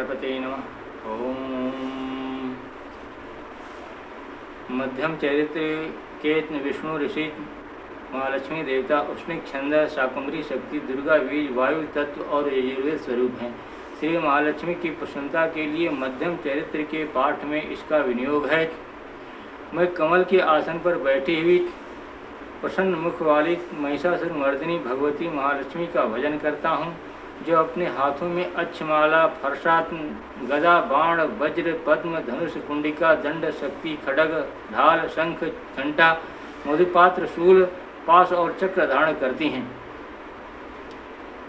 गणपते नमः। ओम मध्यम चरित्र के विष्णु ऋषि महालक्ष्मी देवता उष्णिक छंद शाकंभरी शक्ति दुर्गा बीज वायु तत्व और यजुर्वेद स्वरूप हैं। श्री महालक्ष्मी की प्रसन्नता के लिए मध्यम चरित्र के पाठ में इसका विनियोग है। मैं कमल के आसन पर बैठी हुई प्रसन्न मुख वाली महिषासुर मर्दिनी भगवती महालक्ष्मी का भजन करता हूँ, जो अपने हाथों में अक्षमाला, फरसा, गदा, बाण, वज्र, पद्म, धनुष, कुंडिका, दंड, शक्ति, खड्ग, ढाल, शंख, घंटा, मधुपात्र, शूल, पाश और चक्र धारण करती हैं।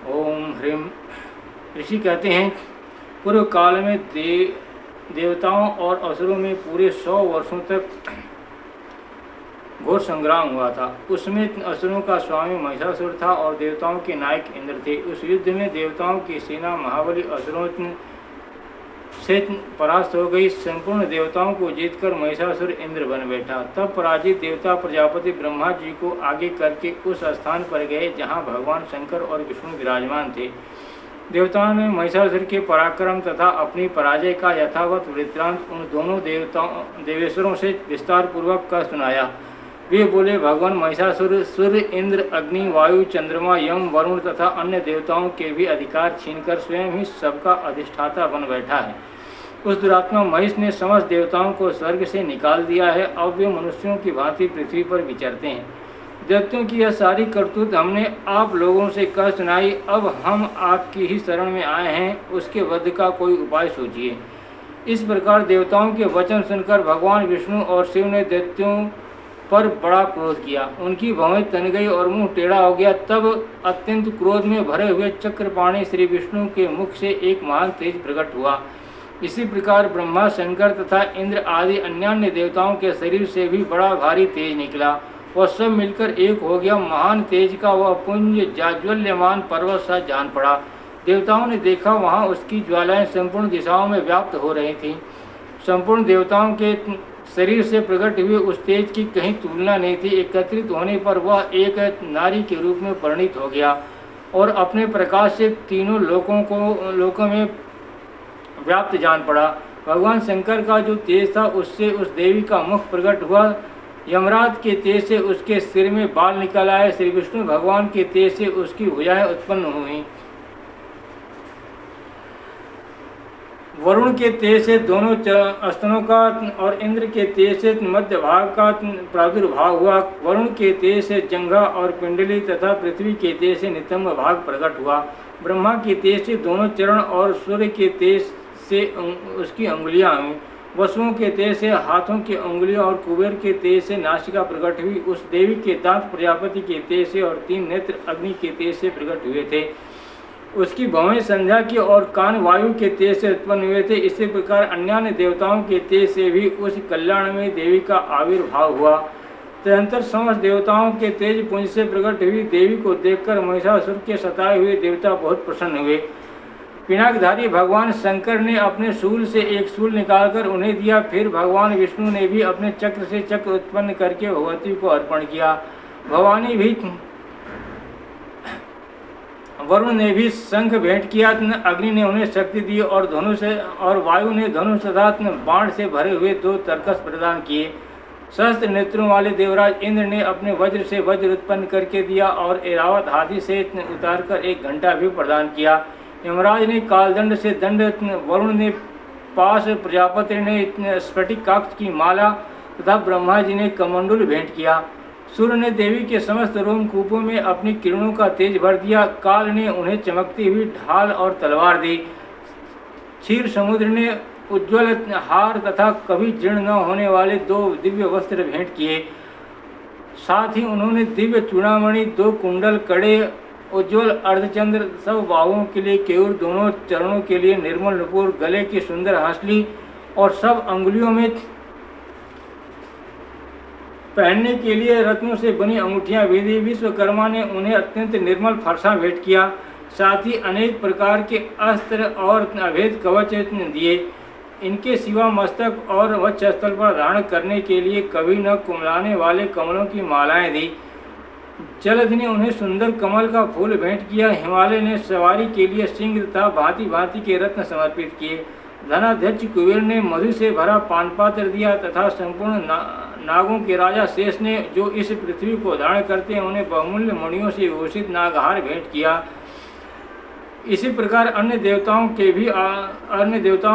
ओम ह्रीम। ऋषि कहते हैं, पूर्व काल में देवताओं और असुरों में पूरे 100 वर्षों तक घोर संग्राम हुआ था। उसमें असुरों का स्वामी महिषासुर था और देवताओं के नायक इंद्र थे। उस युद्ध में देवताओं की सेना महाबली असुरों से परास्त हो गई। संपूर्ण देवताओं को जीतकर महिषासुर इंद्र बन बैठा। तब पराजित देवता प्रजापति ब्रह्मा जी को आगे करके उस स्थान पर गए जहां भगवान शंकर और विष्णु विराजमान थे। देवताओं ने महिषासुर के पराक्रम तथा अपनी पराजय का यथावत वृत्तांत उन दोनों देवेश्वरों से विस्तार पूर्वक कह सुनाया। वे बोले, भगवान महिषासुर सूर्य, इंद्र, अग्नि, वायु, चंद्रमा, यम, वरुण तथा अन्य देवताओं के भी अधिकार छीनकर स्वयं ही सबका अधिष्ठाता बन बैठा है। उस दुरात्मा महिष ने समस्त देवताओं को स्वर्ग से निकाल दिया है। अब वे मनुष्यों की भांति पृथ्वी पर विचरते हैं। दैत्यों की यह सारी करतूत हमने आप लोगों से कह सुनाई। अब हम आपकी ही शरण में आए हैं, उसके वध का कोई उपाय सोचिए। इस प्रकार देवताओं के वचन सुनकर भगवान विष्णु और शिव ने दैत्यों पर बड़ा क्रोध किया। उनकी भवें तन गई और मुंह टेढ़ा हो गया। तब अत्यंत क्रोध में भरे हुए चक्रपाणी श्री विष्णु के मुख से एक महान तेज प्रकट हुआ। इसी प्रकार ब्रह्मा, शंकर तथा इंद्र आदि अन्यान्य देवताओं के शरीर से भी बड़ा भारी तेज निकला। वह सब मिलकर एक हो गया। महान तेज का वह पुंज जाज्वल्यमान पर्वत सा जान पड़ा। देवताओं ने देखा, वहाँ उसकी ज्वालाएं संपूर्ण दिशाओं में व्याप्त हो रही थीं। संपूर्ण देवताओं के शरीर से प्रकट हुए उस तेज की कहीं तुलना नहीं थी। एकत्रित होने पर वह एक नारी के रूप में परिणित हो गया और अपने प्रकाश से तीनों लोकों में व्याप्त जान पड़ा। भगवान शंकर का जो तेज था उससे उस देवी का मुख प्रकट हुआ। यमराज के तेज से उसके सिर में बाल निकल आए। श्री विष्णु भगवान के तेज से उसकी भुजाएं उत्पन्न हुई। वरुण के तेज से दोनों स्तनों का और इंद्र के तेज से मध्य भाग का प्रादुर्भाव हुआ। वरुण के तेज से जंघा और पिंडली तथा पृथ्वी के तेज से नितंब भाग प्रकट हुआ। ब्रह्मा के तेज से दोनों चरण और सूर्य के तेज से उसकी अंगुलियां हुई। वसुओं के तेज से हाथों की अंगुलियां और कुबेर के तेज से नासिका प्रकट हुई। उस देवी के दांत प्रजापति के तेज से और 3 नेत्र अग्नि के तेज से प्रकट हुए थे। उसकी भवें संध्या की और कान वायु के तेज से उत्पन्न हुए थे। इसी प्रकार अन्य देवताओं के तेज से भी उस कल्याणमयी देवी का आविर्भाव हुआ। तदनंतर समस्त देवताओं के तेज पुंज से प्रकट हुई देवी को देखकर महिषासुर के सताए हुए देवता बहुत प्रसन्न हुए। पिनाकधारी भगवान शंकर ने अपने शूल से एक शूल निकालकर उन्हें दिया। फिर भगवान विष्णु ने भी अपने चक्र से चक्र उत्पन्न करके भगवती को अर्पण किया। भवानी भी वरुण ने भी शंख भेंट किया। अग्नि ने उन्हें शक्ति दी और धनुष और वायु ने धनुष तथा बाण से भरे हुए 2 तरकस प्रदान किए। सहस्त्र नेत्रों वाले देवराज इंद्र ने अपने वज्र से वज्र उत्पन्न करके दिया और ऐरावत हाथी से उतारकर एक घंटा भी प्रदान किया। यमराज ने कालदंड से दंड, वरुण ने पाश, प्रजापति ने स्फटिक काक्ष की माला तथा ब्रह्मा जी ने कमंडल भेंट किया। सूर्य ने देवी के समस्त रोमकूपों में अपनी किरणों का तेज भर दिया। काल ने उन्हें चमकती हुई ढाल और तलवार दी। क्षीर समुद्र ने उज्ज्वल हार तथा कभी जीर्ण न होने वाले 2 दिव्य वस्त्र भेंट किए। साथ ही उन्होंने दिव्य चूड़ामणि, 2 कुंडल, कड़े, उज्ज्वल अर्धचंद्र, सब बाहुओं के लिए केयूर, दोनों चरणों के लिए निर्मल नुपुर, गले की सुंदर हंसली और सब अंगुलियों में पहनने के लिए रत्नों से बनी अंगूठियां भी दी। विश्वकर्मा ने उन्हें अत्यंत निर्मल फरसा भेंट किया। साथ ही अनेक प्रकार के अस्त्र और अभेद कवच दिए। इनके सिवा मस्तक और वक्षस्थल पर धारण करने के लिए कभी न कुमलाने वाले कमलों की मालाएं दी। जलध ने उन्हें सुंदर कमल का फूल भेंट किया। हिमालय ने सवारी के लिए सिंह तथा भांति भांति के रत्न समर्पित किए। धनाध्यक्ष कुबेर ने मधु से भरा पानपात्र दिया तथा संपूर्ण नागों के राजा शेष ने, जो इस पृथ्वी को धारण करते हैं, उन्हें बहुमूल्य मणियों से भूषित नागहार भेंट किया। इसी प्रकार अन्य देवताओं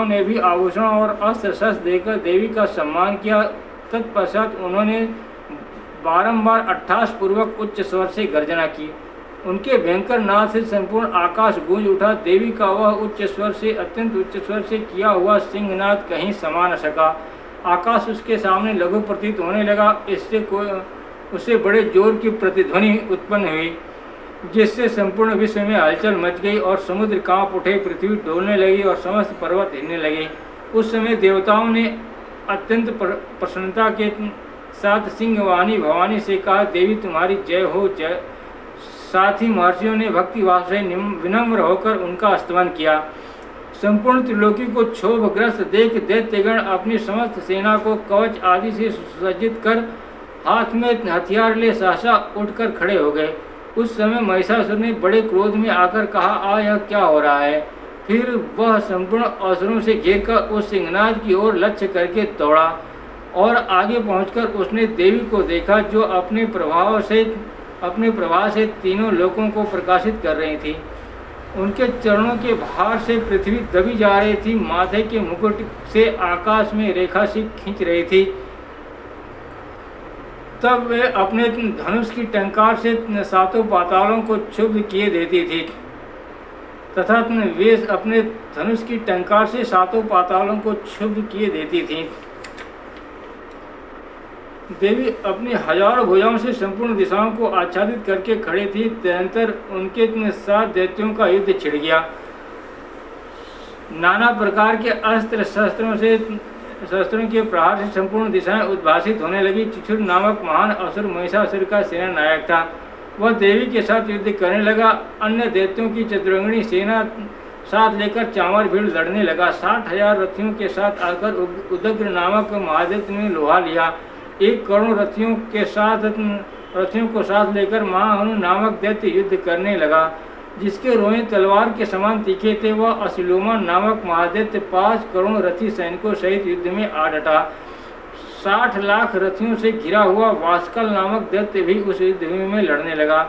ने भी आभूषणों और अस्त्र शस्त्र देकर देवी का सम्मान किया। तत्पश्चात उन्होंने बारंबार अट्ठास पूर्वक उच्च स्वर से गर्जना की। उनके भयंकर नाद से संपूर्ण आकाश गूंज उठा। देवी का वह उच्च स्वर से, अत्यंत उच्च स्वर से किया हुआ सिंहनाद कहीं समा न सका। आकाश उसके सामने लघु प्रतीत होने लगा। उससे बड़े जोर की प्रतिध्वनि उत्पन्न हुई, जिससे संपूर्ण विश्व में हलचल मच गई और समुद्र कांप उठे, पृथ्वी डोलने लगी और समस्त पर्वत हिलने लगे। उस समय देवताओं ने अत्यंत प्रसन्नता के साथ सिंहवाहिनी भवानी से कहा, देवी तुम्हारी जय हो जय। साथ ही महर्षियों ने भक्ति भाव से विनम्र होकर उनका स्तवन किया। संपूर्ण त्रिलोकी को क्षोभग्रस्त देख दैत्यगण अपनी समस्त सेना को कवच आदि से सुसज्जित कर हाथ में हथियार ले सहसा उठकर खड़े हो गए। उस समय महिषासुर ने बड़े क्रोध में आकर कहा, आ यह क्या हो रहा है। फिर वह संपूर्ण असुरों से घिरकर उस सिंहनाद की ओर लक्ष्य करके दौड़ा और आगे पहुंचकर उसने देवी को देखा, जो अपने प्रभाव से तीनों लोकों को प्रकाशित कर रही थी। उनके चरणों के भार से पृथ्वी दबी जा रही थी, माथे के मुकुट से आकाश में रेखा सी खींच रही थी। तब वे अपने धनुष की टंकार से सातों पातालों को क्षुब्ध किए देती थी तथा वे अपने धनुष की टंकार से सातों पातालों को क्षुब्ध किए देती थी। देवी अपनी हजारों भुजाओं से संपूर्ण दिशाओं को आच्छादित करके खड़े थी। तदनंतर उनके साथ दैत्यों का युद्ध छिड़ गया। नाना प्रकार के अस्त्र शस्त्रों के प्रहार से संपूर्ण दिशाएं उद्भासित होने लगी। चिछुर नामक महान असुर महिषासुर का सेना नायक था। वह देवी के साथ युद्ध करने लगा। अन्य दैत्यों की चतुरंगिणी सेना साथ लेकर चांवर भीड़ लड़ने लगा। 60,000 रथियों के साथ आकर उदग्र नामक महादैत्य ने लोहा लिया। 1 करोड़ रथियों को साथ लेकर महाहनु नामक दैत्य युद्ध करने लगा, जिसके रोए तलवार के समान तीखे थे। वह असिलोमा नामक महादैत्य 5 करोड़ रथी सैनिकों सहित युद्ध में आ डटा। 60 लाख रथियों से घिरा हुआ वास्कल नामक दैत्य भी उस युद्ध में लड़ने लगा।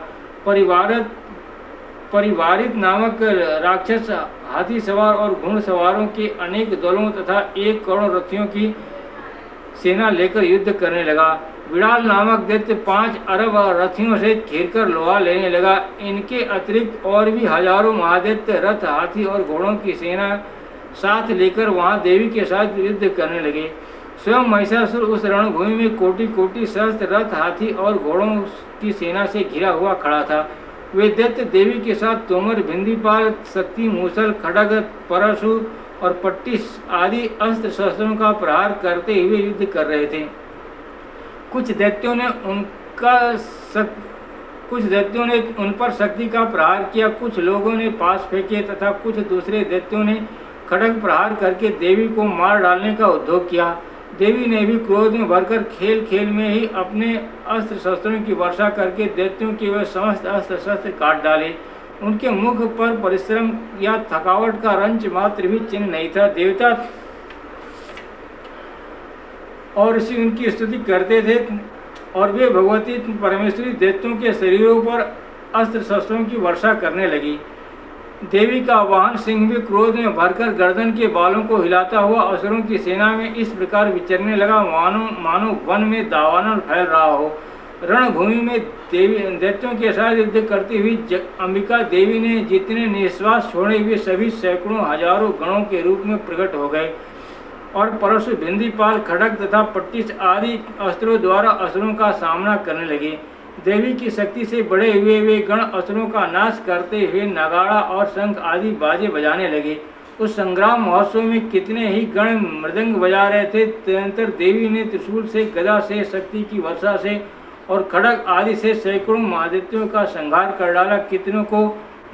परिवारित नामक राक्षस हाथी सवार और घुड़ सवारों के अनेक दलों तथा 1 करोड़ रथियों की सेना लेकर युद्ध करने लगा। विड़ाल नामक दैत्य 5 अरब रथियों से घेरकर लोहा लेने लगा। इनके अतिरिक्त और भी हजारों महादैत्य रथ, हाथी और घोड़ों की सेना साथ लेकर वहां देवी के साथ युद्ध करने लगे। स्वयं महिषासुर उस रणभूमि में कोटि कोटि सहस्त्र रथ, हाथी और घोड़ों की सेना से घिरा हुआ खड़ा था। वे दैत्य देवी के साथ तोमर, भिंदीपाल, शक्ति, मूसल, खड़ग, परशु और पट्टी आदि अस्त्र शस्त्रों का प्रहार करते हुए युद्ध कर रहे थे। कुछ दैत्यों ने उन पर शक्ति का प्रहार किया, कुछ लोगों ने पास फेंके तथा कुछ दूसरे दैत्यों ने खड्ग प्रहार करके देवी को मार डालने का उद्योग किया। देवी ने भी क्रोध में भरकर खेल खेल में ही अपने अस्त्र शस्त्रों की वर्षा करके दैत्यों के वे समस्त अस्त्र शस्त्र काट डाले। उनके मुख पर परिश्रम या थकावट का रंच मात्र भी चिन्ह नहीं था। देवता और ऋषि उनकी स्तुति करते थे और वे भगवती परमेश्वरी दैत्यों के शरीरों पर अस्त्र शस्त्रों की वर्षा करने लगी। देवी का वाहन सिंह भी क्रोध में भरकर गर्दन के बालों को हिलाता हुआ असुरों की सेना में इस प्रकार विचरने लगा, मानो वन में दावानल फैल रहा हो। रणभूमि में दैत्यों के साथ युद्ध करती हुई अंबिका देवी ने जितने निश्वास छोड़े हुए सभी सैकड़ों हजारों गणों के रूप में प्रकट हो गए और परशु, भिंदीपाल, खड़ग तथा पट्टिस आदि अस्त्रों द्वारा असुरों का सामना करने लगे। देवी की शक्ति से बड़े हुए वे गण असुरों का नाश करते हुए नगाड़ा और शंख आदि बाजे बजाने लगे। उस संग्राम महोत्सव में कितने ही गण मृदंग बजा रहे थे। तदनंतर देवी ने त्रिशूल से, गदा से, शक्ति की वर्षा से और खड़ग आदि से सैकड़ों महादैत्यों का संहार कर डाला। कितनों को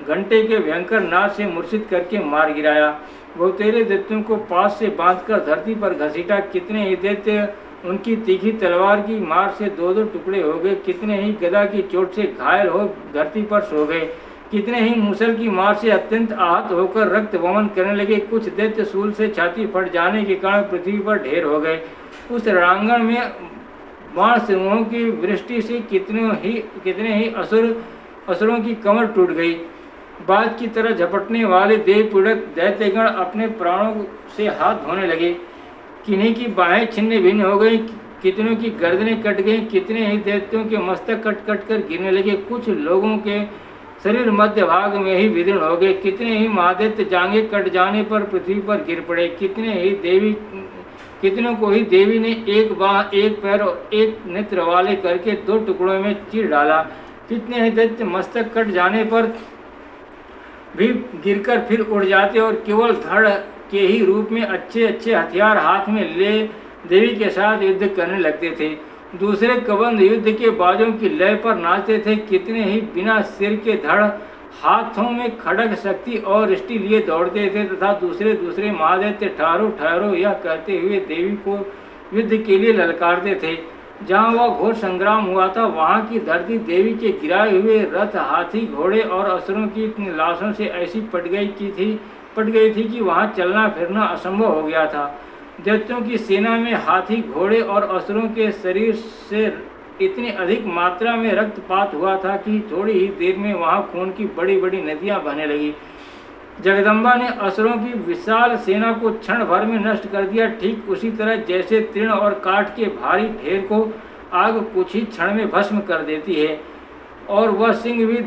घंटे के भयंकर नाद से मूर्छित करके मार गिराया। बहुतेरे दैत्यों को पास से बांधकर धरती पर घसीटा। कितने ही दैत्य उनकी तीखी तलवार की मार से दो दो टुकड़े हो गए, कितने ही गदा की चोट से घायल हो धरती पर सो गए, कितने ही मूसल की मार से अत्यंत आहत होकर रक्त वमन करने लगे। कुछ दैत्य शूल से छाती फट जाने के कारण पृथ्वी पर ढेर हो गए। उस रणांगण में बाण समूहों की वृष्टि से कितने ही असुरों की कमर टूट गई। बाज की तरह झपटने वाले देव पीड़क दैत्यगण अपने प्राणों से हाथ धोने लगे। किन्हीं की बाहें छिन्न भिन्न हो गई, कितनों की गर्दनें कट गई, कितने ही दैत्यों के मस्तक कट कट कर गिरने लगे। कुछ लोगों के शरीर मध्य भाग में ही विदीर्ण हो गए, कितने ही महादैत्य जांघें कट जाने पर पृथ्वी पर गिर पड़े। कितनों को ही देवी ने एक बाह, एक पैर और एक नेत्र वाले करके दो टुकड़ों में चीर डाला। कितने ही दैत्य मस्तक कट जाने पर भी गिरकर फिर उड़ जाते और केवल धड़ के ही रूप में अच्छे अच्छे हथियार हाथ में ले देवी के साथ युद्ध करने लगते थे। दूसरे कबंध युद्ध के बाजों की लय पर नाचते थे। कितने ही बिना सिर के धड़ हाथों में खड़ग शक्ति और रिष्टि लिए दौड़ते थे तथा दूसरे महादैत्य ठहरो ठहरो यह कहते हुए देवी को युद्ध के लिए ललकारते थे। जहाँ वह घोर संग्राम हुआ था वहाँ की धरती देवी के गिराए हुए रथ, हाथी, घोड़े और असुरों की लाशों से ऐसी पट गई थी कि वहाँ चलना फिरना असंभव हो गया था। दैत्यों की सेना में हाथी, घोड़े और असुरों के शरीर से इतनी अधिक मात्रा में रक्तपात हुआ था कि थोड़ी ही देर में वहाँ खून की बड़ी बड़ी नदियाँ बहने लगी। जगदम्बा ने असुरों की विशाल सेना को क्षण भर में नष्ट कर दिया, ठीक उसी तरह जैसे तृण और काठ के भारी ढेर को आग कुछ ही क्षण में भस्म कर देती है। और वह सिंह भी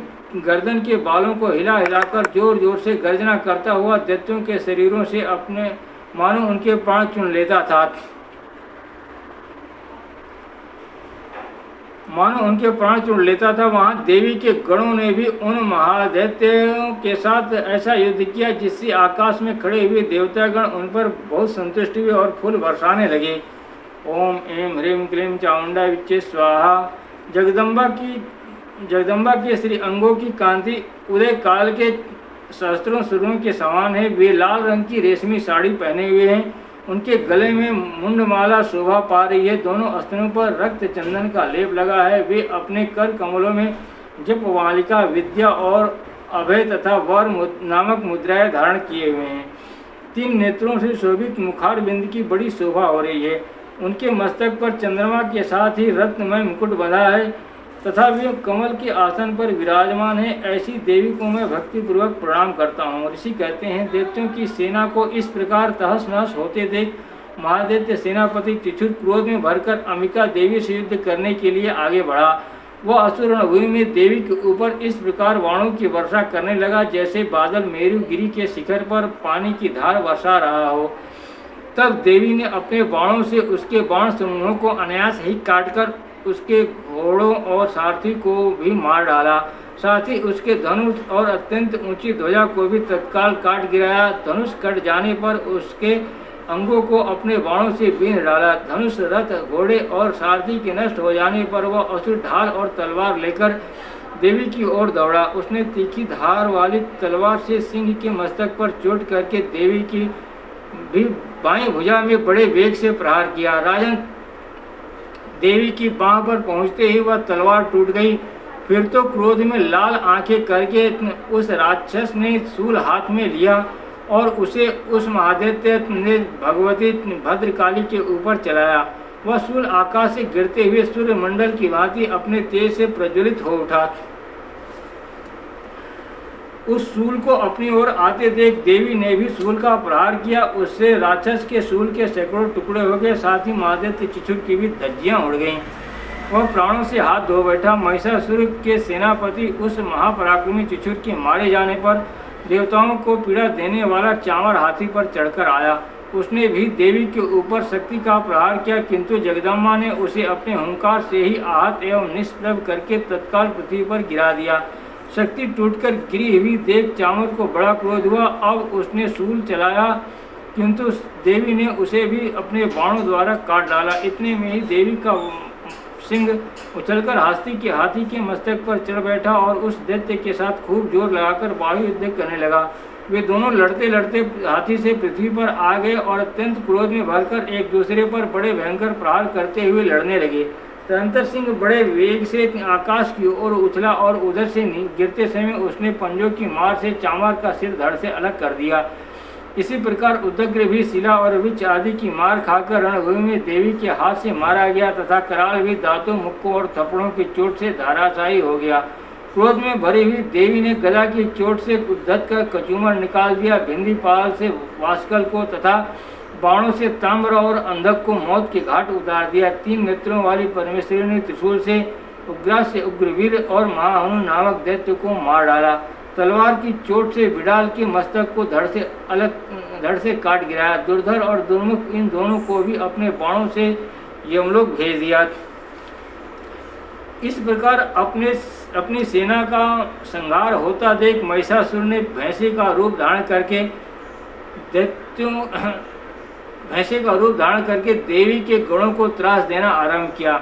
गर्दन के बालों को हिला हिलाकर जोर जोर से गर्जना करता हुआ दैत्यों के शरीरों से अपने मानो उनके प्राण चुन लेता था। वहाँ देवी के गणों ने भी उन महादैत्यों के साथ ऐसा युद्ध किया जिससे आकाश में खड़े हुए देवतागण उन पर बहुत संतुष्ट हुए और फूल बरसाने लगे। ओम ऐं ह्रीं क्लीं चामुंडा विच्चे स्वाहा। जगदम्बा के श्री अंगों की कांति उदय काल के सहस्त्रों सूर्यों के समान है। वे लाल रंग की रेशमी साड़ी पहने हुए हैं, उनके गले में मुंडमाला शोभा पा रही है, दोनों स्तनों पर रक्त चंदन का लेप लगा है। वे अपने कर कमलों में जप, मालिका, विद्या और अभय तथा वर नामक मुद्राएं धारण किए हुए हैं। 3 नेत्रों से शोभित मुखार बिंद की बड़ी शोभा हो रही है। उनके मस्तक पर चंद्रमा के साथ ही रत्नमय मुकुट बंधा है तथा वे कमल के आसन पर विराजमान है। ऐसी देवी को मैं भक्तिपूर्वक प्रणाम करता हूँ। ऋषि कहते हैं, दैत्यों की सेना को इस प्रकार तहस नहस होते देख महादैत्य सेनापति चिछुर क्रोध में भरकर अंबिका देवी से युद्ध करने के लिए आगे बढ़ा। वह असुर रणभूमि में देवी के ऊपर इस प्रकार बाणों की वर्षा करने लगा जैसे बादल मेरुगिरी के शिखर पर पानी की धार वर्षा रहा हो। तब देवी ने अपने बाणों से उसके बाण समूहों को अनायास ही काटकर उसके घोड़ों और सारथी को भी मार डाला। साथ ही उसके धनुष और अत्यंत ऊंची ध्वजा को भी तत्काल काट गिराया। धनुष कट जाने पर उसके अंगों को अपने बाणों से बीन डाला। धनुष, रथ, घोड़े और सारथी के नष्ट हो जाने पर वह असुर ढाल और तलवार लेकर देवी की ओर दौड़ा। उसने तीखी धार वाली तलवार से सिंह के मस्तक पर चोट करके देवी की भी बाईं भुजा में बड़े वेग से प्रहार किया। राजन, देवी की बांह पर पहुंचते ही वह तलवार टूट गई। फिर तो क्रोध में लाल आंखें करके उस राक्षस ने शूल हाथ में लिया और उसे उस महादैत्य ने भगवती भद्रकाली के ऊपर चलाया। वह शूल आकाश से गिरते हुए सूर्य मंडल की भांति अपने तेज से प्रज्वलित हो उठा। उस शूल को अपनी ओर आते देख देवी ने भी शूल का प्रहार किया। उससे राक्षस के शूल के सैकड़ों टुकड़े हो गए। साथ ही महादैत्य चिछुर की भी धज्जियां उड़ गईं। वह प्राणों से हाथ धो बैठा। महिषासुर के सेनापति उस महापराक्रमी चिछुर के मारे जाने पर देवताओं को पीड़ा देने वाला चांवर हाथी पर चढ़कर आया। उसने भी देवी के ऊपर शक्ति का प्रहार किया, किंतु जगदम्बा ने उसे अपने हुंकार से ही आहत एवं निष्प्रभ करके तत्काल पृथ्वी पर गिरा दिया। शक्ति टूटकर गिरी हुई देख चांवर को बड़ा क्रोध हुआ। अब उसने शूल चलाया, किंतु देवी ने उसे भी अपने बाणों द्वारा काट डाला। इतने में ही देवी का सिंह उछलकर हाथी के मस्तक पर चढ़ बैठा और उस दैत्य के साथ खूब जोर लगाकर बाहु युद्ध करने लगा। वे दोनों लड़ते लड़ते हाथी से पृथ्वी पर आ गए और अत्यंत क्रोध में भरकर एक दूसरे पर बड़े भयंकर प्रहार करते हुए लड़ने लगे। तदंतर सिंह बड़े वेग से आकाश की ओर उछला और उधर से गिरते समय उसने पंजों की मार से चांवर का सिर धड़ से अलग कर दिया। इसी प्रकार उदग्र भी शिला और विच आदि की मार खाकर रणभूमि में देवी के हाथ से मारा गया तथा कराल भी दांतों, मुक्कों और थप्पड़ों की चोट से धाराशायी हो गया। क्रोध में भरी हुई देवी ने गदा की चोट से उद्धत का कचूमर निकाल दिया, भिंदी पाल से वास्कल को तथा बाणों से ताम्र और अंधक को मौत के घाट उतार दिया। 3 नेत्रों वाली परमेश्वरी ने त्रिशूल से उग्रा से उग्रवीर और महाहनु नामक दैत्य को मार डाला। तलवार की चोट से बिडाल के मस्तक को धड़ से काट गिराया। दुर्धर और दुर्मुख इन दोनों को भी अपने बाणों से यमलोक भेज दिया। इस प्रकार अपनी सेना का संहार होता देख महिषासुर ने भैंसे का रूप धारण करके देवी के गणों को त्रास देना आरंभ किया।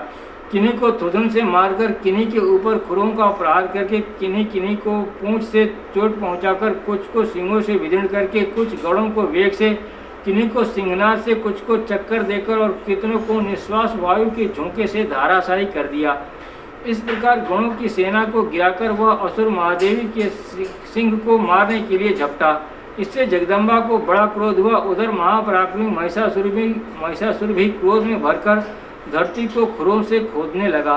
किन्हीं को थुथुन से मारकर, किन्हीं के ऊपर खुरों का प्रहार करके, किन्हीं को पूंछ से चोट पहुंचाकर, कुछ को सींगों से विदीर्ण करके, कुछ गणों को वेग से, किन्हीं को सिंहनाद से, कुछ को चक्कर देकर और कितनों को निश्वास वायु के झोंके से धाराशायी कर दिया। इस प्रकार गणों की सेना को गिराकर वह असुर महादेवी के सिंह को मारने के लिए झपटा। इससे जगदम्बा को बड़ा क्रोध हुआ। उधर महापराक्रमी महिषासुर भी क्रोध में भरकर धरती को खुरों से खोदने लगा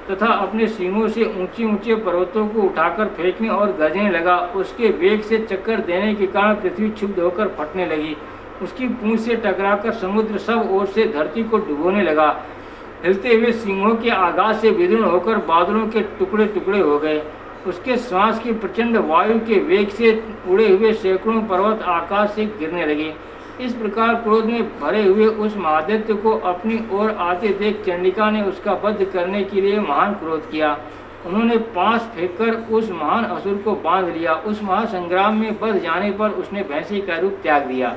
तथा अपने सींगों से ऊंचे ऊंचे पर्वतों को उठाकर फेंकने और गरजने लगा। उसके वेग से चक्कर देने के कारण पृथ्वी क्षुब्ध होकर फटने लगी। उसकी पूंछ से टकराकर समुद्र सब ओर से धरती को डुबोने लगा। हिलते हुए सिंहों के आघात से विदीर्ण होकर बादलों के टुकड़े टुकड़े हो गए। उसके श्वास की प्रचंड वायु के वेग से उड़े हुए सैकड़ों पर्वत आकाश से गिरने लगे। इस प्रकार क्रोध में भरे हुए उस महादैत्य को अपनी ओर आते देख चंडिका ने उसका वध करने के लिए महान क्रोध किया। उन्होंने पास फेंककर उस महान असुर को बांध लिया। उस महासंग्राम में बध जाने पर उसने भैंसे का रूप त्याग दिया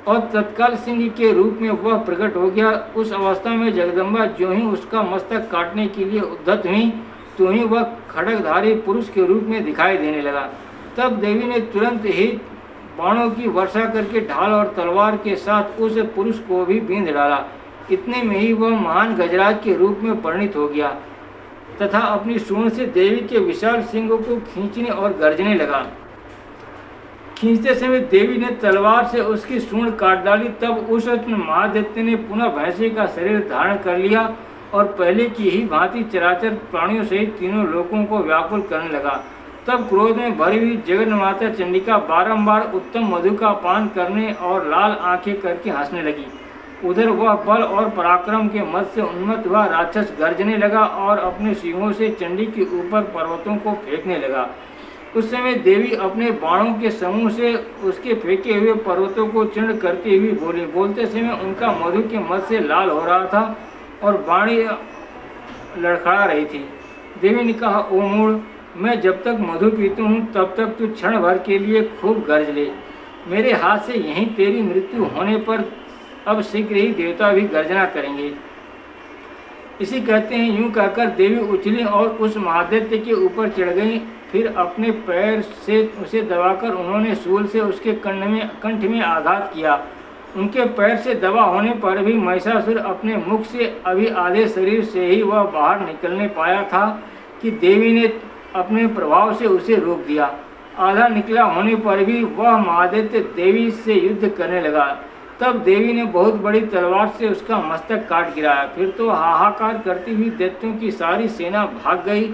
और तत्काल सिंह के रूप में वह प्रकट हो गया। उस अवस्था में जगदम्बा ज्यों ही उसका मस्तक काटने के लिए उद्यत हुई, तो ही वह खड्गधारी पुरुष के रूप में दिखाई देने लगा। तब देवी ने तुरंत ही बाणों की वर्षा करके ढाल और तलवार के साथ उस पुरुष को भी बींध डाला। इतने में ही वह महान गजराज के रूप में परिणित हो गया तथा अपनी सूंड से देवी के विशाल सिंगों को खींचने और गर्जने लगा। खींचते समय देवी ने तलवार से उसकी सूंड काट डाली। तब उस महादैत्य ने पुनः भैंसे का शरीर धारण कर लिया और पहले की ही भांति चराचर प्राणियों सहित तीनों लोकों को व्याकुल करने लगा। तब क्रोध में भरी हुई जगन्माता चंडिका बारंबार उत्तम मधु का पान करने और लाल आंखें करके हंसने लगी। उधर वह बल और पराक्रम के मद से उन्मत्त हुआ राक्षस गर्जने लगा और अपने सिंहों से चंडी के ऊपर पर्वतों को फेंकने लगा। उस समय देवी अपने बाणों के समूह से उसके फेंके हुए पर्वतों को चीर्ण करती हुई बोली। बोलते समय उनका मधु के मद से लाल हो रहा था और वाणी लड़खड़ा रही थी। देवी ने कहा, ओ मूढ़, मैं जब तक मधु पीती हूँ तब तक तू क्षण भर के लिए खूब गर्ज ले। मेरे हाथ से यहीं तेरी मृत्यु होने पर अब शीघ्र ही देवता भी गर्जना करेंगे। इसी कहते हैं। यूं कहकर देवी उछली और उस महादैत्य के ऊपर चढ़ गई। फिर अपने पैर से उसे दबाकर उन्होंने शूल से उसके कंठ में आघात किया। उनके पैर से दबा होने पर भी महिषासुर अपने मुख से अभी आधे शरीर से ही वह बाहर निकलने पाया था कि देवी ने अपने प्रभाव से उसे रोक दिया। आधा निकला होने पर भी वह महादैत्य देवी से युद्ध करने लगा। तब देवी ने बहुत बड़ी तलवार से उसका मस्तक काट गिराया। फिर तो हाहाकार करती हुई दैत्यों की सारी सेना भाग गई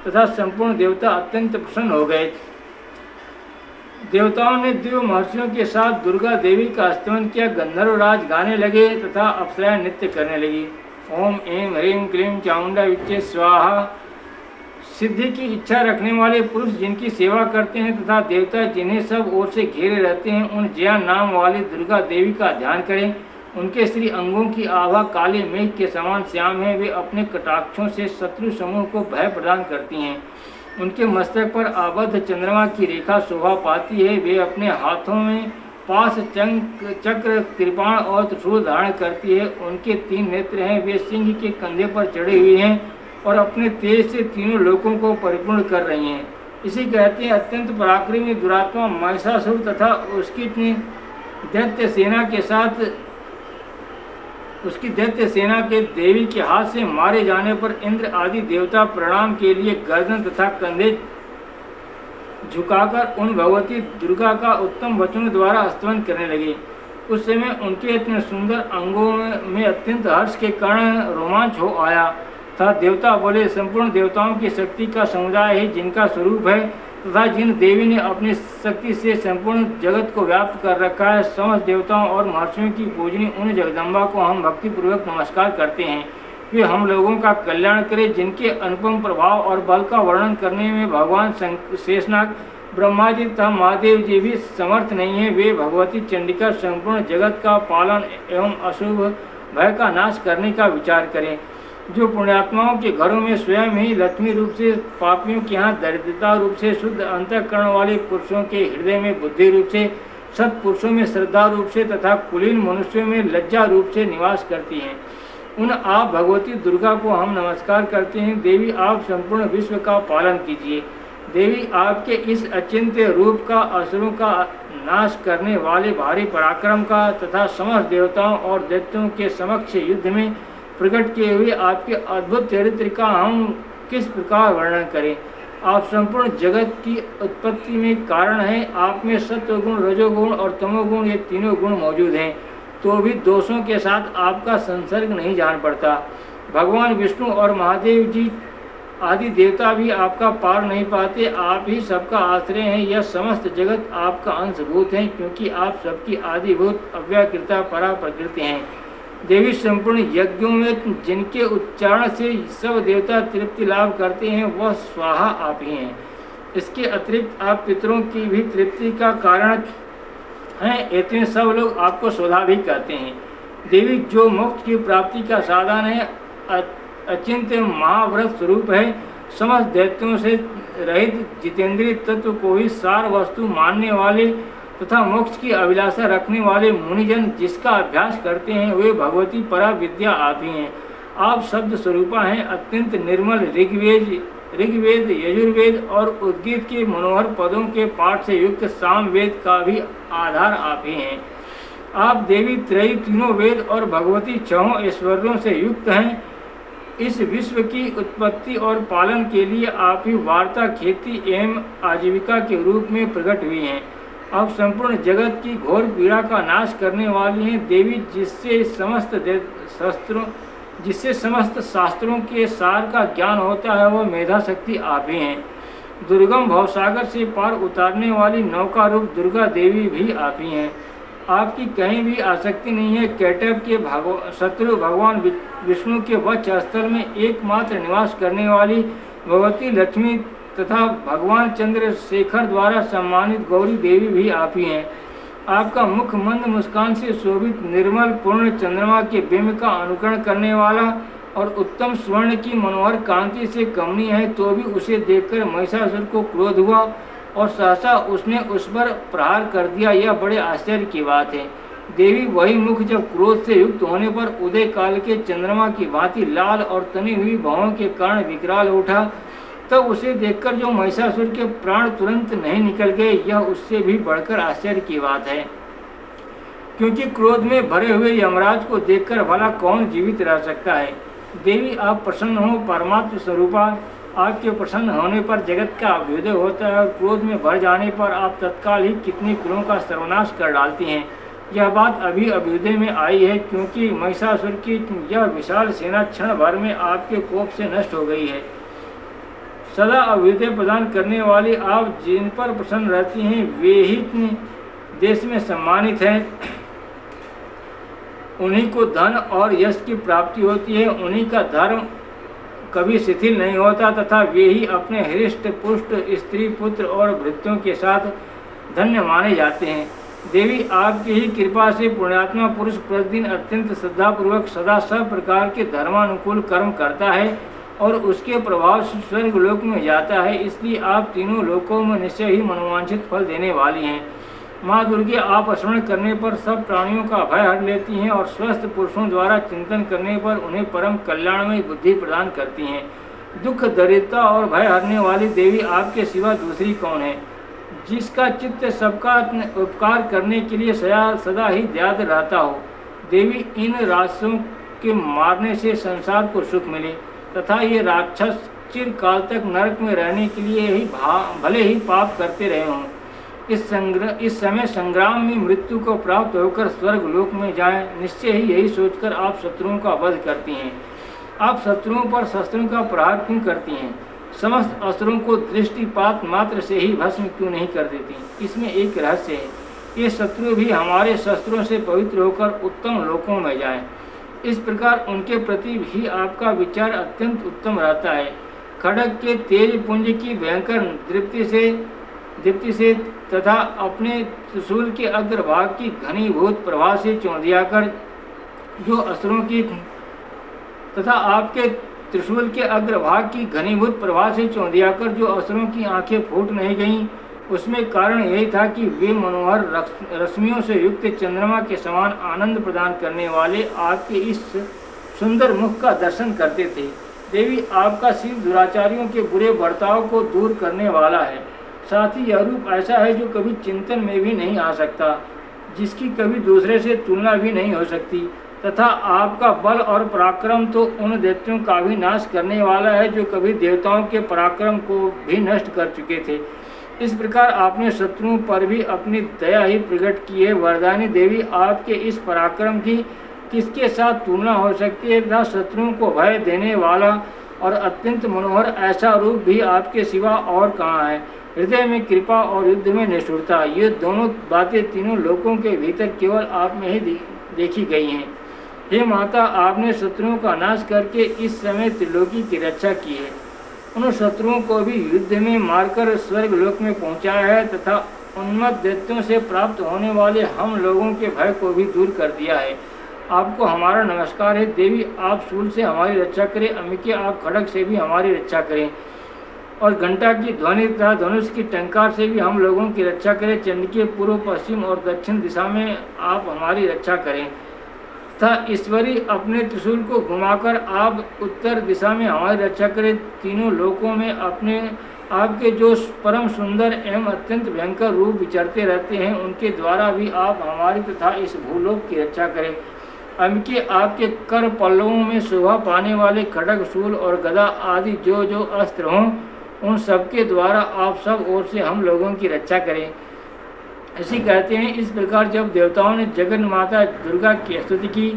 तथा संपूर्ण देवता अत्यंत प्रसन्न हो गए। देवताओं ने देव महर्षियों के साथ दुर्गा देवी का स्तवन किया। गंधर्वराज गाने लगे तथा अप्सराएं नृत्य करने लगी। ओम ऐं ह्रीं क्लीं चामुंडा विच्चे स्वाहा। सिद्धि की इच्छा रखने वाले पुरुष जिनकी सेवा करते हैं तथा देवता जिन्हें सब ओर से घेरे रहते हैं, उन जया नाम वाली दुर्गा देवी का ध्यान करें। उनके श्री अंगों की आभा काले मेघ के समान श्याम है। वे अपने कटाक्षों से शत्रु समूह को भय प्रदान करती हैं। उनके मस्तक पर आबद्ध चंद्रमा की रेखा शोभा पाती है। वे अपने हाथों में पास चक्र, कृपाण और त्रिशूल धारण करती है। उनके 3 नेत्र हैं। वे सिंह के कंधे पर चढ़े हुए हैं और अपने तेज से तीनों लोकों को परिपूर्ण कर रही हैं। इसी कहते हैं अत्यंत पराक्रमी दुरात्मा महिषासुर तथा उसकी दैत्य सेना के देवी के हाथ से मारे जाने पर इंद्र आदि देवता प्रणाम के लिए गर्दन तथा कंधे झुकाकर उन भगवती दुर्गा का उत्तम वचनों द्वारा स्तवन करने लगे। उस समय उनके इतने सुंदर अंगों में अत्यंत हर्ष के कारण रोमांच हो आया था। देवता बोले, संपूर्ण देवताओं की शक्ति का समुदाय ही जिनका स्वरूप है तथा जिन देवी ने अपनी शक्ति से संपूर्ण जगत को व्याप्त कर रखा है, समस्त देवताओं और महर्षियों की पूजनी उन जगदम्बा को हम भक्तिपूर्वक नमस्कार करते हैं। वे हम लोगों का कल्याण करें। जिनके अनुपम प्रभाव और बल का वर्णन करने में भगवान शेषनाग, ब्रह्मा जी तथा महादेव जी भी समर्थ नहीं है। वे भगवती चंडिका संपूर्ण जगत का पालन एवं अशुभ भय का नाश करने का विचार करें। जो पुण्यात्माओं के घरों में स्वयं ही लक्ष्मी रूप से, पापियों के यहाँ दरिद्रता रूप से, शुद्ध अंतःकरण वाले पुरुषों के हृदय में बुद्धि रूप से, सत्पुरुषों में श्रद्धा रूप से तथा कुलीन मनुष्यों में लज्जा रूप से निवास करती हैं, उन आप भगवती दुर्गा को हम नमस्कार करते हैं। देवी, आप संपूर्ण विश्व का पालन कीजिए। देवी, आपके इस अचिंत्य रूप का, असुरों का नाश करने वाले भारी पराक्रम का तथा समस्त देवताओं और दैत्यों के समक्ष युद्ध में प्रकट किए हुए आपके अद्भुत चरित्र का हम किस प्रकार वर्णन करें। आप संपूर्ण जगत की उत्पत्ति में कारण हैं। आप में सत्वगुण, रजोगुण और तमोगुण, ये तीनों गुण मौजूद हैं, तो भी दोषों के साथ आपका संसर्ग नहीं जान पड़ता। भगवान विष्णु और महादेव जी आदि देवता भी आपका पार नहीं पाते। आप ही सबका आश्रय हैं। यह समस्त जगत आपका अंशभूत है, क्योंकि आप सबकी आदिभूत अव्याकृता परा प्रकृति हैं। देवी, संपूर्ण यज्ञों में जिनके उच्चारण से सब देवता तृप्ति लाभ करते हैं, वह स्वाहा आप ही हैं। इसके अतिरिक्त आप पितरों की भी तृप्ति का कारण हैं। इतने सब लोग आपको स्वधा भी कहते हैं। देवी, जो मोक्ष की प्राप्ति का साधन है, अचिंत्य महाव्रत स्वरूप है, समस्त दैत्यों से रहित जितेंद्रिय तत्व को ही सार वस्तु मानने वाले तथा मोक्ष की अभिलाषा रखने वाले मुनिजन जिसका अभ्यास करते हैं, वे भगवती परा विद्या आप ही हैं। आप शब्द स्वरूपा हैं। अत्यंत निर्मल ऋग्वेद, यजुर्वेद और उद्गीत के मनोहर पदों के पाठ से युक्त सामवेद का भी आधार आप ही हैं। आप देवी त्रयी, तीनों वेद और भगवती छहों ऐश्वर्यों से युक्त हैं। इस विश्व की उत्पत्ति और पालन के लिए आप ही वार्ता, खेती एवं आजीविका के रूप में प्रकट हुई हैं। आप संपूर्ण जगत की घोर पीड़ा का नाश करने वाली हैं। देवी, जिससे समस्त शास्त्रों के सार का ज्ञान होता है, वह मेधा शक्ति आप ही हैं। दुर्गम भवसागर से पार उतारने वाली नौका रूप दुर्गा देवी भी आप ही हैं। आपकी कहीं भी आसक्ति नहीं है। कैटव के शत्रु भगवान विष्णु के वक्ष स्थल में एकमात्र निवास करने वाली भगवती लक्ष्मी तथा भगवान चंद्रशेखर द्वारा सम्मानित गौरी देवी भी आप ही हैं। आपका मुख मंद मुस्कान से शोभित निर्मल पूर्ण चंद्रमा के बिंब का अनुकरण करने वाला और उत्तम स्वर्ण की मनोहर कांति से कमनीय है, तो भी उसे देखकर महिषासुर को क्रोध हुआ और सहसा उसने उस पर प्रहार कर दिया। यह बड़े आश्चर्य की बात है। देवी, वही मुख जब क्रोध से युक्त होने पर उदय काल के चंद्रमा की भांति लाल और तनी हुई भौहों के कारण विकराल उठा, तब उसे देखकर जो महिषासुर के प्राण तुरंत नहीं निकल गए, यह उससे भी बढ़कर आश्चर्य की बात है। क्योंकि क्रोध में भरे हुए यमराज को देखकर भला कौन जीवित रह सकता है। देवी, आप प्रसन्न हो। परमात्म स्वरूपा, आपके प्रसन्न होने पर जगत का अभ्युदय होता है और क्रोध में भर जाने पर आप तत्काल ही कितने कुलों का सर्वनाश कर डालती हैं। यह बात अभी अभ्युदय में आई है, क्योंकि महिषासुर की यह विशाल सेना क्षण भर में आपके कोप से नष्ट हो गई है। सदा अभ्युदय प्रदान करने वाली आप जिन पर प्रसन्न रहती हैं, वे ही देश में सम्मानित हैं। उन्हीं को धन और यश की प्राप्ति होती है। उन्हीं का धर्म कभी शिथिल नहीं होता तथा वे ही अपने हृष्ट पुष्ट स्त्री पुत्र और भृत्यों के साथ धन्य माने जाते हैं। देवी, आपकी ही कृपा से पुण्यात्मा पुरुष प्रतिदिन अत्यंत श्रद्धापूर्वक सदा सब प्रकार के धर्मानुकूल कर्म करता है और उसके प्रभाव से स्वर्ग लोक में जाता है। इसलिए आप तीनों लोकों में निश्चय ही मनोवांछित फल देने वाली हैं। माँ दुर्गे, आप स्मरण करने पर सब प्राणियों का भय हर लेती हैं और स्वस्थ पुरुषों द्वारा चिंतन करने पर उन्हें परम कल्याणमय बुद्धि प्रदान करती हैं। दुख दरिद्रता और भय हरने वाली देवी आपके सिवा दूसरी कौन है, जिसका चित्त सबका उपकार करने के लिए सदा ही दयाद रहता हो। देवी, इन राक्षसों के मारने से संसार को सुख मिले तथा ये राक्षस चिरकाल तक नरक में रहने के लिए ही भले ही पाप करते रहे हों, इस समय संग्राम में मृत्यु को प्राप्त होकर स्वर्ग लोक में जाएं। निश्चय ही यही सोचकर आप शत्रुओं का वध करती हैं। आप शत्रुओं पर शस्त्रों का प्रहार क्यों करती हैं? समस्त असुरों को दृष्टिपात मात्र से ही भस्म क्यों नहीं कर देती? इसमें एक रहस्य है, ये शत्रु भी हमारे शस्त्रों से पवित्र होकर उत्तम लोकों में जाएं। इस प्रकार उनके प्रति भी आपका विचार अत्यंत उत्तम रहता है। खड्ग के तेज पुंज की भयंकर दीप्ति से तथा अपने त्रिशूल के अग्रभाग की घनीभूत प्रभा से चौंधियाकर जो असुरों की तथा आपके त्रिशूल के अग्रभाग की घनीभूत प्रभा से चौंधियाकर जो असुरों की आंखें फूट नहीं गईं, उसमें कारण यही था कि वे मनोहर रश्मियों से युक्त चंद्रमा के समान आनंद प्रदान करने वाले आपके इस सुंदर मुख का दर्शन करते थे। देवी, आपका सिर दुराचारियों के बुरे बर्ताव को दूर करने वाला है। साथ ही यह रूप ऐसा है जो कभी चिंतन में भी नहीं आ सकता, जिसकी कभी दूसरे से तुलना भी नहीं हो सकती, तथा आपका बल और पराक्रम तो उन दैत्यों का भी नाश करने वाला है जो कभी देवताओं के पराक्रम को भी नष्ट कर चुके थे। इस प्रकार आपने शत्रुओं पर भी अपनी दया ही प्रकट की है। वरदानी देवी, आपके इस पराक्रम की किसके साथ तुलना हो सकती है तथा शत्रुओं को भय देने वाला और अत्यंत मनोहर ऐसा रूप भी आपके सिवा और कहाँ है? हृदय में कृपा और युद्ध में निष्ठुरता, ये दोनों बातें तीनों लोकों के भीतर केवल आप में ही देखी गई हैं। हे माता, आपने शत्रुओं का नाश करके इस समय त्रिलोकी की रक्षा की है। उन शत्रुओं को भी युद्ध में मारकर स्वर्ग लोक में पहुंचाया है तथा उन्मत्त दैत्यों से प्राप्त होने वाले हम लोगों के भय को भी दूर कर दिया है। आपको हमारा नमस्कार है। देवी, आप शूल से हमारी रक्षा करें। अंबिके, आप खड्ग से भी हमारी रक्षा करें और घंटा की ध्वनि तथा धनुष की टंकार से भी हम लोगों की रक्षा करें। चंडिके, पूर्व, पश्चिम और दक्षिण दिशा में आप हमारी रक्षा करें तथा ईश्वरी, अपने त्रिशूल को घुमाकर आप उत्तर दिशा में हमारी रक्षा करें। तीनों लोकों में अपने आपके जो परम सुंदर एवं अत्यंत भयंकर रूप विचरते रहते हैं, उनके द्वारा भी आप हमारी तथा इस भूलोक की रक्षा करें। अंबिके, आपके कर पल्लवों में शोभा पाने वाले खड्ग, शूल और गदा आदि जो अस्त्र हों, उन सबके द्वारा आप सब ओर से हम लोगों की रक्षा करें। ऐसी कहते हैं। इस प्रकार जब देवताओं ने जगन माता दुर्गा की स्तुति की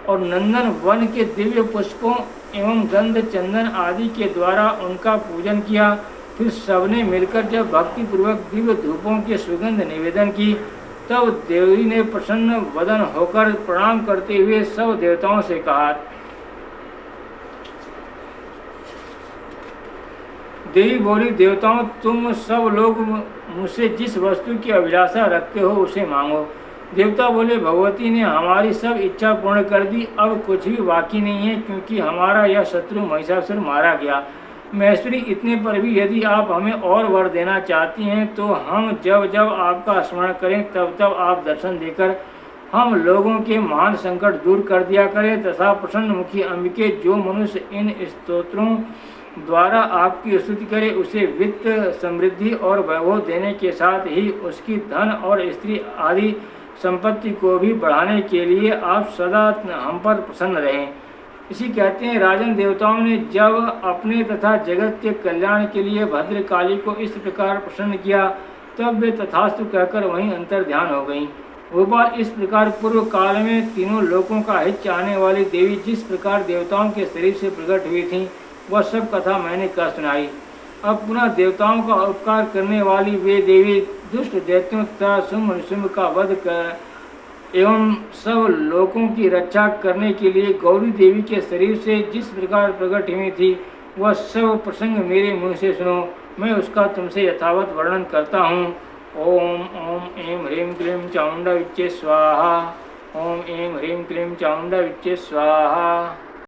और नंदन वन के दिव्य पुष्पों एवं गंध चंदन आदि के द्वारा उनका पूजन किया, फिर सबने मिलकर जब भक्तिपूर्वक दिव्य धूपों के सुगंध निवेदन की, तब देवी ने प्रसन्न वदन होकर प्रणाम करते हुए सब देवताओं से कहा। देवी बोली, देवताओं, तुम सब लोग मुझसे जिस वस्तु की अभिलाषा रखते हो उसे मांगो। देवता बोले, भगवती ने हमारी सब इच्छा पूर्ण कर दी, अब कुछ भी बाकी नहीं है, क्योंकि हमारा यह शत्रु महिषासुर मारा गया। महेश्वरी, इतने पर भी यदि आप हमें और वर देना चाहती हैं तो हम जब जब आपका स्मरण करें तब तब आप दर्शन देकर हम लोगों के महान संकट दूर कर दिया करें तथा प्रसन्न मुखी अंबिके, जो मनुष्य इन स्तोत्रों द्वारा आपकी स्तुति करे उसे वित्त, समृद्धि और वैभव देने के साथ ही उसकी धन और स्त्री आदि संपत्ति को भी बढ़ाने के लिए आप सदा हम पर प्रसन्न रहें। इसी कहते हैं। राजन, देवताओं ने जब अपने तथा जगत के कल्याण के लिए भद्रकाली को इस प्रकार प्रसन्न किया, तब वे तथास्तु कहकर वहीं अंतर ध्यान हो गईं। गोपाल, इस प्रकार पूर्व काल में तीनों लोकों का हित चाहने वाली देवी जिस प्रकार देवताओं के शरीर से प्रकट हुई थी, वह सब कथा मैंने कह सुनाई। अब पुनः देवताओं का उपकार करने वाली वे देवी दुष्ट दैत्यों तथा शुंभ का वध कर एवं सब लोगों की रक्षा करने के लिए गौरी देवी के शरीर से जिस प्रकार प्रकट हुई थी, वह सब प्रसंग मेरे मुँह से सुनो। मैं उसका तुमसे यथावत वर्णन करता हूँ। ओम ओम ऐं ह्रीं क्लीं चामुंडा विच्चे स्वाहा। ओम ऐं ह्रीं क्लीं चामुंडा विच्चे स्वाहा।